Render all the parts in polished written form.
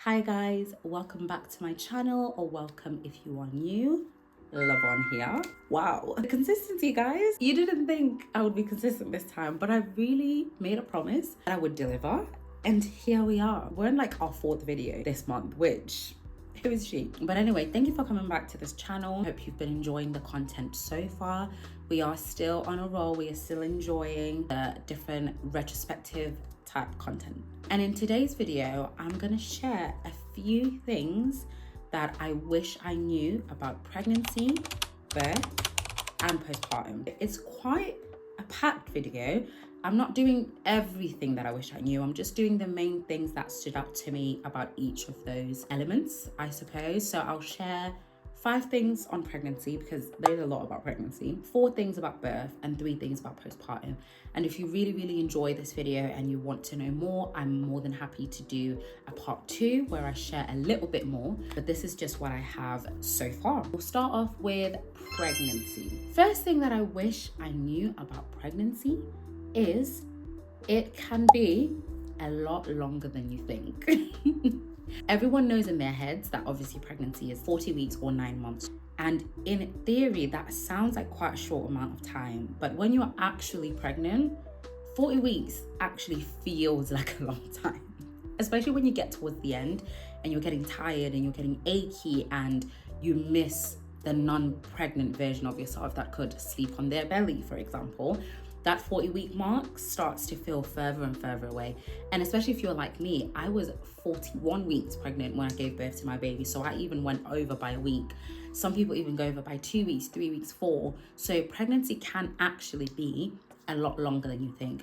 Hi guys, welcome back to my channel, or welcome if you are new. Lavonne here. Wow, the consistency, guys. You didn't think I would be consistent this time, but I really made a promise that I would deliver, and here we are. We're in like our 4th video this month, which who is she? But anyway, thank you for coming back to this channel. Hope you've been enjoying the content so far. We are still on a roll. We are still enjoying the different retrospective type content. And in today's video, I'm gonna share a few things that I wish I knew about pregnancy, birth, and postpartum. It's quite a packed video. I'm not doing everything that I wish I knew. I'm just doing the main things that stood out to me about each of those elements, I suppose. So I'll share 5 things on pregnancy, because there's a lot about pregnancy, 4 things about birth, and 3 things about postpartum. And if you really enjoy this video and you want to know more, I'm more than happy to do a part 2 where I share a little bit more, but this is just what I have so far. We'll start off with pregnancy. First thing that I wish I knew about pregnancy is it can be a lot longer than you think. Everyone knows in their heads that obviously pregnancy is 40 weeks or 9 months. And in theory, that sounds like quite a short amount of time. But when you're actually pregnant, 40 weeks actually feels like a long time. Especially when you get towards the end and you're getting tired and you're getting achy and you miss the non-pregnant version of yourself that could sleep on their belly, for example. That 40-week mark starts to feel further and further away. And especially if you're like me, I was 41 weeks pregnant when I gave birth to my baby. So I even went over by a week. Some people even go over by 2 weeks, 3 weeks, 4. So pregnancy can actually be a lot longer than you think.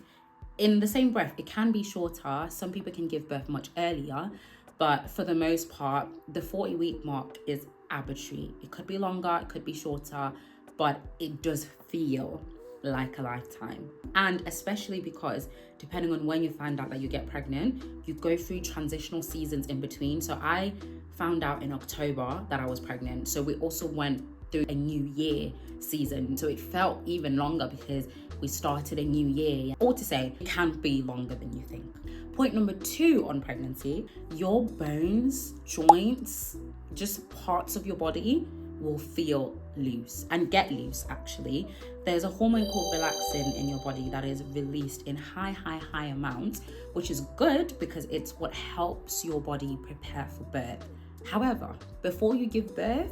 In the same breath, it can be shorter. Some people can give birth much earlier. But for the most part, the 40-week mark is arbitrary. It could be longer, it could be shorter, but it does feel like a lifetime. And especially because depending on when you find out that you get pregnant, you go through transitional seasons in between. So I found out in October that I was pregnant. So we also went through a new year season. So it felt even longer because we started a new year. All to say, it can be longer than you think. Point number 2 on pregnancy, your bones, joints, just parts of your body will feel loose and get loose. Actually, there's a hormone called relaxin in your body that is released in high amounts, which is good because it's what helps your body prepare for birth. However, before you give birth,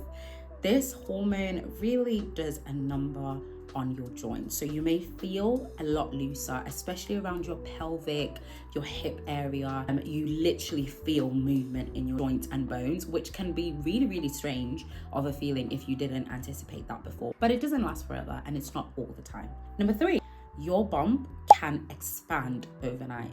this hormone really does a number on your joints. So you may feel a lot looser, especially around your pelvic, your hip area. You literally feel movement in your joints and bones, which can be really strange of a feeling if you didn't anticipate that before. But it doesn't last forever, and it's not all the time. Number 3, your bump can expand overnight.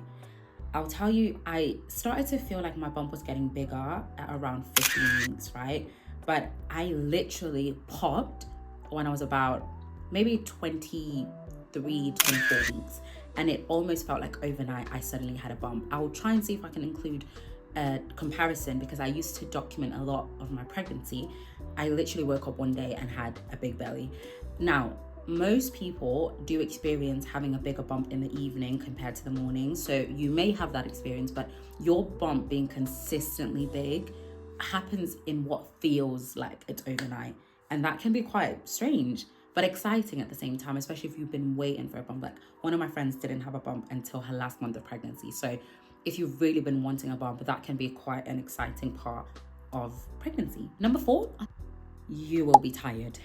I'll tell you, I started to feel like my bump was getting bigger at around 15 weeks, right? But I literally popped when I was about maybe 23, 24 weeks. And it almost felt like overnight I suddenly had a bump. I will try and see if I can include a comparison, because I used to document a lot of my pregnancy. I literally woke up one day and had a big belly. Now, most people do experience having a bigger bump in the evening compared to the morning. So you may have that experience, but your bump being consistently big happens in what feels like it's overnight. And that can be quite strange, but exciting at the same time, especially if you've been waiting for a bump. Like, one of my friends didn't have a bump until her last month of pregnancy. So if you've really been wanting a bump, that can be quite an exciting part of pregnancy. Number 4, you will be tired.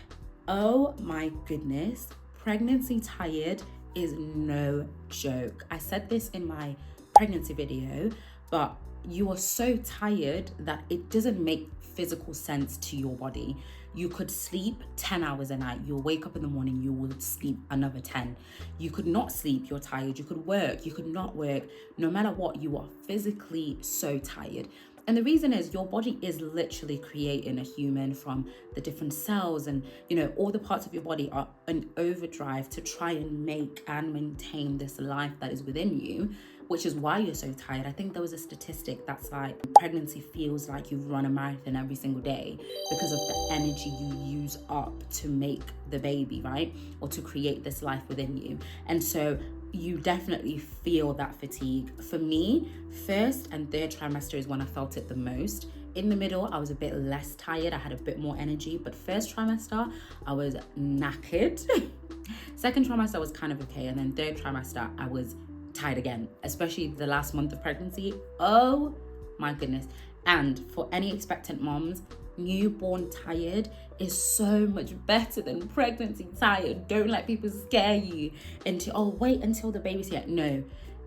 Oh my goodness, pregnancy tired is no joke. I said this in my pregnancy video, but you are so tired that it doesn't make physical sense to your body. You could sleep 10 hours a night. You'll wake up in the morning, you will sleep another 10. You could not sleep, you're tired. You could work, you could not work. No matter what, you are physically so tired. And the reason is your body is literally creating a human from the different cells, and all the parts of your body are in overdrive to try and make and maintain this life that is within you, which is why you're so tired. I think there was a statistic that's like pregnancy feels like you run a marathon every single day because of the energy you use up to make the baby, right? Or to create this life within you. And so you definitely feel that fatigue. For me, first and third trimester is when I felt it the most. In the middle, I was a bit less tired. I had a bit more energy, but first trimester, I was knackered. Second trimester was kind of okay. And then third trimester, I was tired again, especially the last month of pregnancy. Oh my goodness. And for any expectant moms, newborn tired is so much better than pregnancy tired. Don't let people scare you into, oh, wait until the baby's here. No,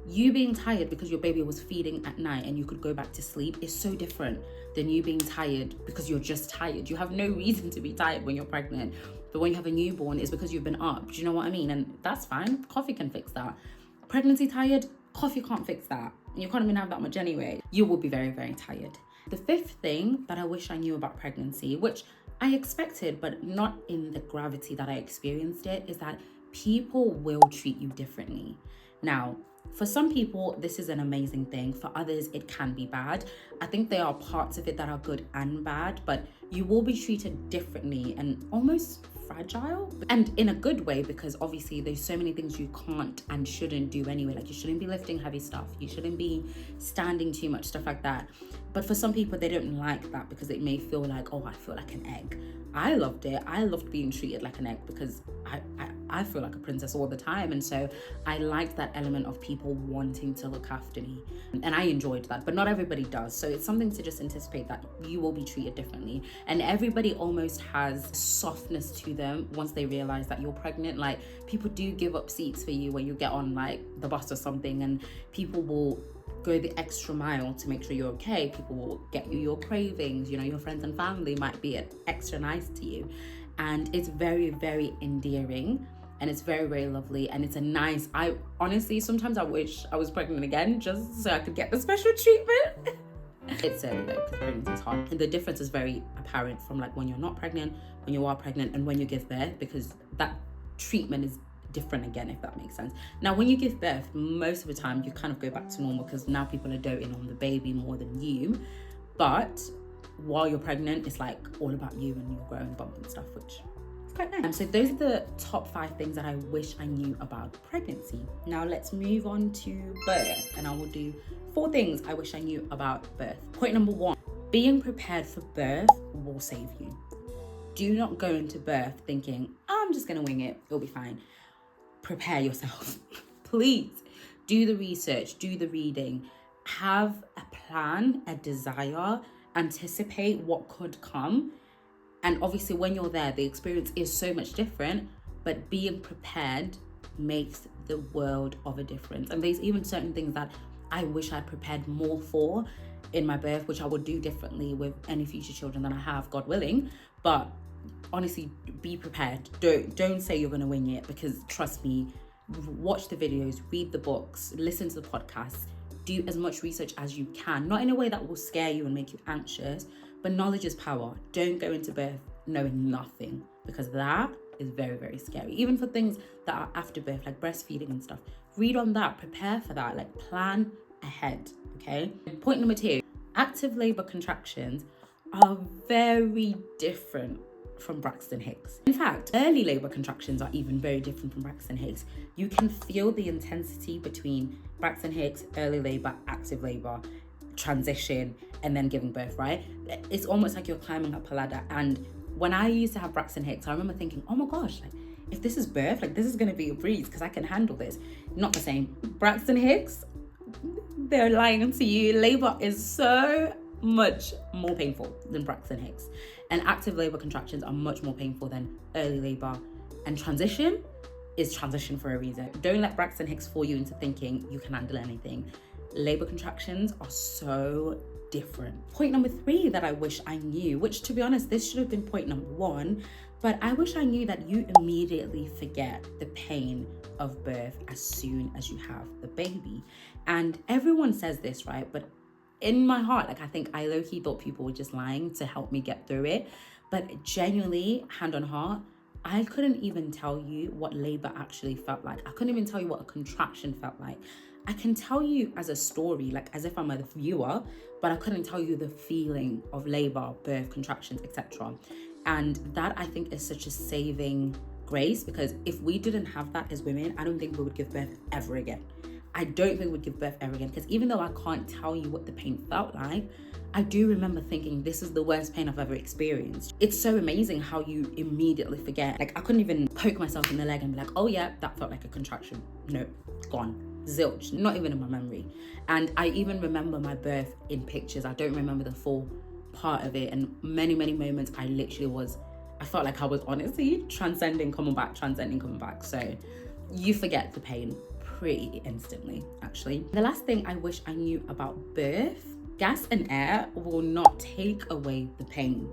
you being tired because your baby was feeding at night and you could go back to sleep is so different than you being tired because you're just tired. You have no reason to be tired when you're pregnant, but when you have a newborn, it's because you've been up. Do you know what I mean? And that's fine. Coffee can fix that. Pregnancy tired, coffee can't fix that. And you can't even have that much anyway. You will be very, very tired. The fifth thing that I wish I knew about pregnancy, which I expected, but not in the gravity that I experienced it, is that people will treat you differently. Now, for some people, this is an amazing thing. For others, it can be bad. I think there are parts of it that are good and bad, but you will be treated differently and almost fragile, and in a good way, because obviously there's so many things you can't and shouldn't do anyway. Like, you shouldn't be lifting heavy stuff, you shouldn't be standing too much, stuff like that. But for some people, they don't like that because it may feel like, oh, I feel like an egg. I loved it. I loved being treated like an egg because I feel like a princess all the time. And so I liked that element of people wanting to look after me. And I enjoyed that, but not everybody does. So it's something to just anticipate that you will be treated differently. And everybody almost has softness to them once they realize that you're pregnant. Like, people do give up seats for you when you get on like the bus or something, and people will go the extra mile to make sure you're okay. People will get you your cravings. You know, your friends and family might be extra nice to you. And it's very, very endearing. And it's very, very lovely. And it's a nice, I honestly, sometimes I wish I was pregnant again just so I could get the special treatment. It's so though, because pregnancy is hard. And the difference is very apparent from like when you're not pregnant, when you are pregnant, and when you give birth, because that treatment is different again, if that makes sense. Now, when you give birth, most of the time you kind of go back to normal because now people are doting on the baby more than you. But while you're pregnant, it's like all about you and your growing bump and stuff, which is quite nice. So those are the top 5 things that I wish I knew about pregnancy. Now let's move on to birth, and I will do 4 things I wish I knew about birth. Point number 1, being prepared for birth will save you. Do not go into birth thinking, oh, I'm just gonna wing it, it'll be fine. Prepare yourself. Please do the research, do the reading, have a plan, a desire, anticipate what could come. And obviously when you're there, the experience is so much different, but being prepared makes the world of a difference. And there's even certain things that I wish I'd prepared more for in my birth, which I would do differently with any future children that I have, God willing. But honestly, be prepared. Don't say you're going to wing it, because trust me, watch the videos, read the books, listen to the podcasts, do as much research as you can, not in a way that will scare you and make you anxious, but knowledge is power. Don't go into birth knowing nothing, because that is very, very scary. Even for things that are after birth, like breastfeeding and stuff, read on that, prepare for that, like plan ahead, okay? Point number 2, active labor contractions are very different from Braxton Hicks. In fact, early labor contractions are even very different from Braxton Hicks. You can feel the intensity between Braxton Hicks, early labor, active labor, transition, and then giving birth, right? It's almost like you're climbing up a ladder. And when I used to have Braxton Hicks, I remember thinking, oh my gosh, like, if this is birth, like, this is gonna be a breeze because I can handle this. Not the same. Braxton Hicks, they're lying to you. Labor is so much more painful than Braxton Hicks, and active labor contractions are much more painful than early labor, and transition is transition for a reason. Don't let Braxton Hicks fool you into thinking you can handle anything. Labor contractions are so different. Point number 3 that I wish I knew, which to be honest, this should have been point number 1, but I wish I knew that you immediately forget the pain of birth as soon as you have the baby. And everyone says this, right? But in my heart, like, I think I low-key thought people were just lying to help me get through it. But genuinely, hand on heart, I couldn't even tell you what labor actually felt like. I couldn't even tell you what a contraction felt like. I can tell you as a story, like as if I'm a viewer, but I couldn't tell you the feeling of labor, birth, contractions, etc. And that, I think, is such a saving grace, because if we didn't have that as women, I don't think we would give birth ever again. I don't think we'd give birth ever again, because even though I can't tell you what the pain felt like, I do remember thinking, this is the worst pain I've ever experienced. It's so amazing how you immediately forget. Like, I couldn't even poke myself in the leg and be like, oh yeah, that felt like a contraction. No, gone. Zilch, not even in my memory. And I even remember my birth in pictures. I don't remember the full part of it. And many moments I felt like I was honestly transcending, coming back. So you forget the pain pretty instantly, actually. The last thing I wish I knew about birth: gas and air will not take away the pain.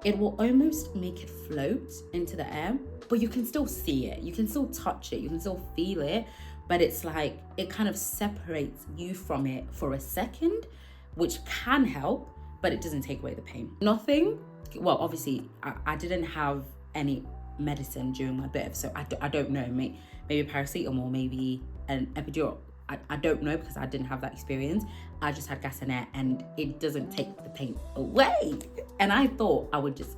It will almost make it float into the air, but you can still see it, you can still touch it, you can still feel it, but it's like it kind of separates you from it for a second, which can help, but it doesn't take away the pain. Nothing, well, obviously I didn't have any medicine during my birth, so I don't know, maybe paracetamol, maybe an epidural. I don't know, because I didn't have that experience. I just had gas and air, and it doesn't take the pain away. And I thought I would just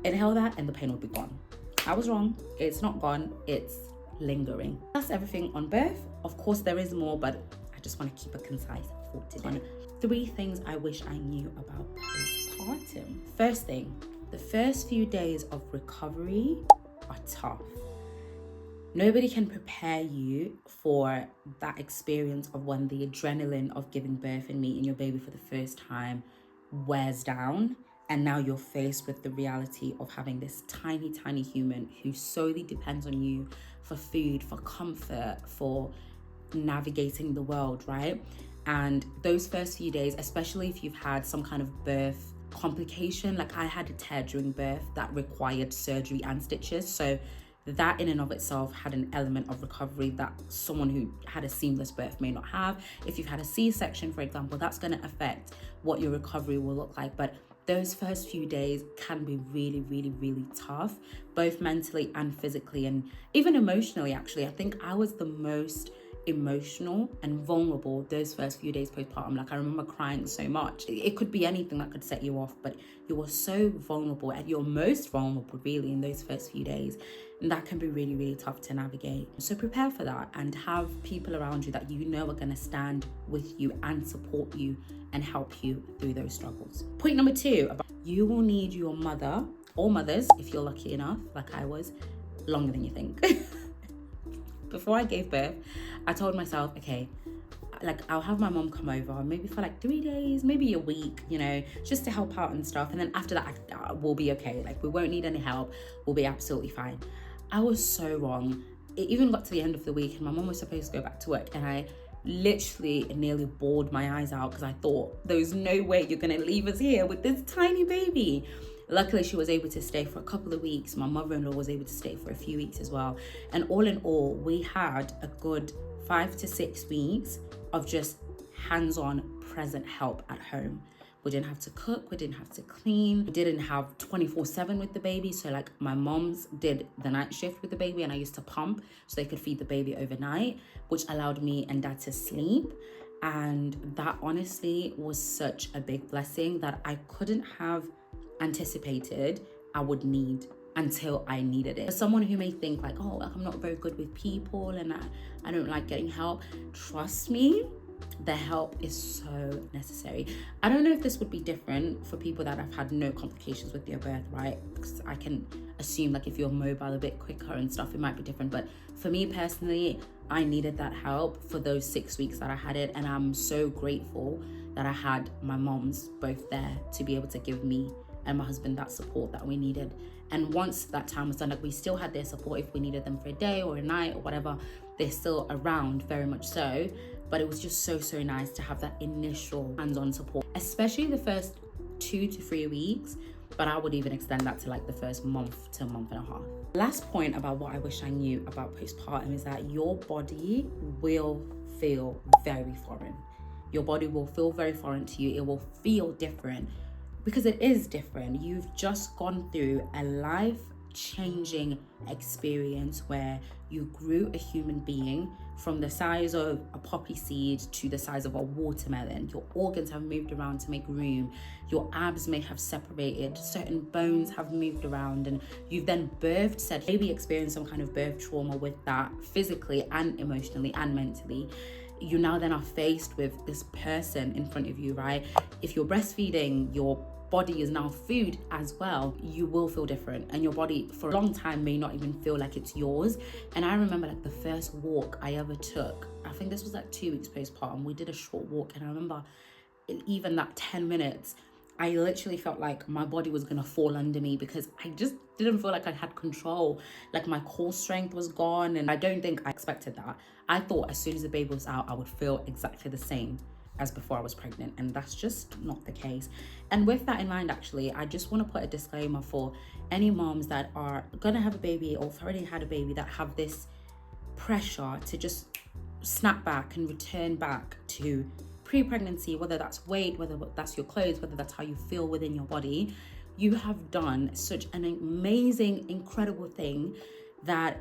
inhale that and the pain would be gone. I was wrong. It's not gone, it's lingering. That's everything on birth. Of course there is more, but I just want to keep it concise for today. 3 things I wish I knew about postpartum. First thing, the first few days of recovery are tough. Nobody can prepare you for that experience of when the adrenaline of giving birth and meeting your baby for the first time wears down, and now you're faced with the reality of having this tiny human who solely depends on you for food, for comfort, for navigating the world, right? And those first few days, especially if you've had some kind of birth complication, like I had a tear during birth that required surgery and stitches, so that in and of itself had an element of recovery that someone who had a seamless birth may not have. If you've had a C-section, for example, that's going to affect what your recovery will look like. But those first few days can be really tough, both mentally and physically, and even emotionally. Actually, I think I was the most emotional and vulnerable those first few days postpartum. Like, I remember crying so much. It could be anything that could set you off, but you were so vulnerable, at your most vulnerable really in those first few days, and that can be really tough to navigate. So prepare for that and have people around you that you know are going to stand with you and support you and help you through those struggles. Point number 2, you will need your mother or mothers, if you're lucky enough like I was, longer than you think. Before I gave birth, I told myself, okay, like I'll have my mom come over maybe for like 3 days, maybe a week, you know, just to help out and stuff. And then after that, we'll be okay. Like, we won't need any help. We'll be absolutely fine. I was so wrong. It even got to the end of the week and my mom was supposed to go back to work, and I literally nearly bawled my eyes out because I thought, there's no way you're going to leave us here with this tiny baby. Luckily, she was able to stay for a couple of weeks. My mother-in-law was able to stay for a few weeks as well. And all in all, we had a good 5 to 6 weeks of just hands-on present help at home. We didn't have to cook, we didn't have to clean, we didn't have 24/7 with the baby. So like, my mom's did the night shift with the baby, and I used to pump so they could feed the baby overnight, which allowed me and dad to sleep. And that honestly was such a big blessing that I couldn't have anticipated I would need until I needed it. For someone who may think like, oh, I'm not very good with people and I don't like getting help, trust me, the help is so necessary. I don't know if this would be different for people that have had no complications with their birth, right? Because I can assume like if you're mobile a bit quicker and stuff, it might be different. But for me personally, I needed that help for those 6 weeks that I had it. And I'm so grateful that I had my moms both there to be able to give me and my husband that support that we needed. And once that time was done, like, we still had their support if we needed them for a day or a night or whatever. They're still around, very much so. But it was just so nice to have that initial hands-on support, especially the first 2 to 3 weeks. But I would even extend that to like the first month to a month and a half. Last point about what I wish I knew about postpartum is that your body will feel very foreign. Your body will feel very foreign to you. It will feel different because it is different. You've just gone through a life life-changing experience where you grew a human being from the size of a poppy seed to the size of a watermelon. Your organs have moved around to make room. Your abs may have separated. Certain bones have moved around, and you've then birthed said baby, experienced some kind of birth trauma with that physically and emotionally and mentally. You now then are faced with this person in front of you, right? If you're breastfeeding, your body is now food as well. You will feel different, and your body for a long time may not even feel like it's yours. And I remember like the first walk I ever took, I think this was like 2 weeks postpartum. We did a short walk, and I remember even that 10 minutes, I literally felt like my body was gonna fall under me because I just didn't feel like I had control. Like my core strength was gone, and I don't think I expected that. I thought as soon as the baby was out, I would feel exactly the same as before I was pregnant, and that's just not the case. And with that in mind, actually, I just want to put a disclaimer for any moms that are gonna have a baby or have already had a baby that have this pressure to just snap back and return back to pre-pregnancy, whether that's weight, whether that's your clothes, whether that's how you feel within your body. You have done such an amazing, incredible thing that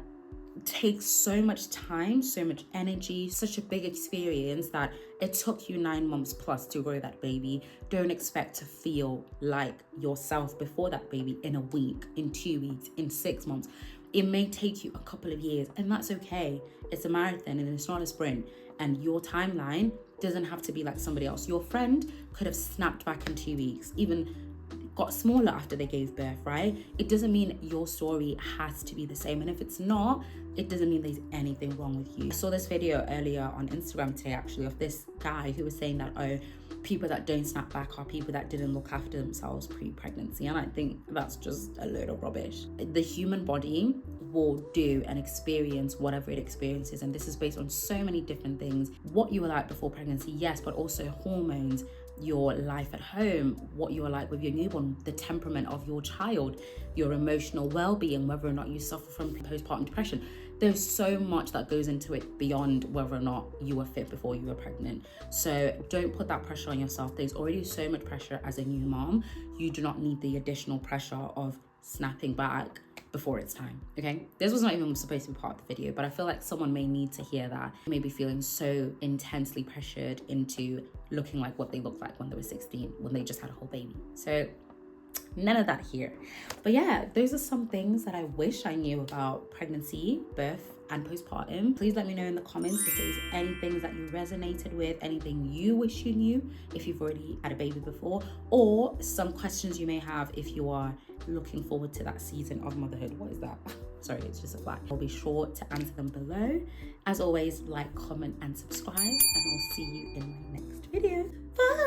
takes so much time, so much energy, such a big experience that it took you 9 months plus to grow that baby. Don't expect to feel like yourself before that baby in a week, in 2 weeks, in 6 months. It may take you a couple of years, and that's okay. It's a marathon and it's not a sprint, and your timeline doesn't have to be like somebody else. Your friend could have snapped back in 2 weeks, even got smaller after they gave birth, right? It doesn't mean your story has to be the same. And if it's not, it doesn't mean there's anything wrong with you. I saw this video earlier on Instagram today, actually, of this guy who was saying that, oh, people that don't snap back are people that didn't look after themselves pre-pregnancy. And I think that's just a load of rubbish. The human body will do and experience whatever it experiences. And this is based on so many different things. What you were like before pregnancy, yes, but also hormones, your life at home, what you are like with your newborn, the temperament of your child, your emotional well-being, whether or not you suffer from postpartum depression. There's so much that goes into it beyond whether or not you were fit before you were pregnant. So don't put that pressure on yourself. There's already so much pressure as a new mom. You do not need the additional pressure of snapping back before it's time, okay? This was not even supposed to be part of the video, but I feel like someone may need to hear that. They may be feeling so intensely pressured into looking like what they looked like when they were 16, when they just had a whole baby. So none of that here. But yeah, those are some things that I wish I knew about pregnancy, birth, and postpartum. Please let me know in the comments if there's any things that you resonated with, anything you wish you knew if you've already had a baby before, or some questions you may have if you are looking forward to that season of motherhood. What is that? Sorry, it's just a fly. I'll be sure to answer them below. As always, like, comment, and subscribe, and I'll see you in my next video. Bye!